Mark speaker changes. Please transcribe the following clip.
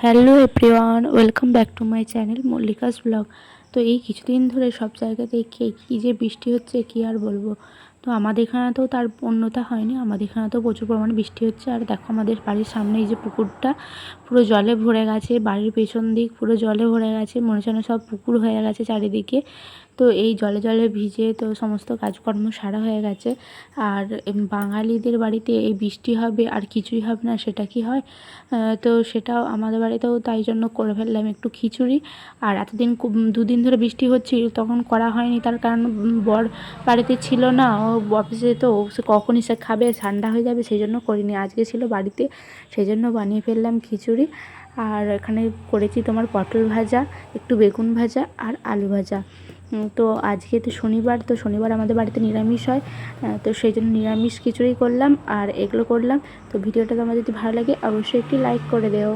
Speaker 1: Hello everyone, welcome back to my channel Mallika's blog. তো এই কিছুদিন ধরে সব জায়গাতে কী যে বৃষ্টি হচ্ছে কী আর বলবো। তো আমাদের এখানে তো তার অন্যতা হয়নি, আমাদের এখানে তো প্রচুর পরিমাণে বৃষ্টি হচ্ছে। আর দেখো আমাদের বাড়ির সামনে এই যে পুকুরটা পুরো জলে ভরে গেছে, বাড়ির পেছন দিক পুরো জলে ভরে গেছে, মনে হচ্ছে সব পুকুর হয়ে গেছে চারিদিকে। তো এই জলে জলে ভিজে তো সমস্ত কাজকর্ম সারা হয়ে গেছে। আর বাঙালিদের বাড়িতে এই বৃষ্টি হবে আর কিছুই হবে না, সেটা কি হয়? তো সেটাও আমাদের বাড়িতেও তাই জন্য করে ফেললাম একটু খিচুড়ি। আর এতদিন দুদিন ধরে বৃষ্টি হচ্ছিল, তখন করা হয়নি, তার কারণ বর বাড়িতে ছিল না, ও অফিসে, তো সে কখনই সে খাবে, ঠান্ডা হয়ে যাবে, সেই জন্য করিনি। আজকে ছিল বাড়িতে, সেই জন্য বানিয়ে ফেললাম খিচুড়ি। আর এখানে করেছি তোমার পটল ভাজা, একটু বেগুন ভাজা আর আলু ভাজা। তো আজকে তো শনিবার, তো শনিবার আমাদের বাড়িতে নিরামিষ হয়। তো সেই জন্য নিরামিষ খিচুড়ি করলাম আর এগুলো করলাম। তো ভিডিওটা তোমার যদি ভালো লাগে অবশ্যই একটি লাইক করে দেও।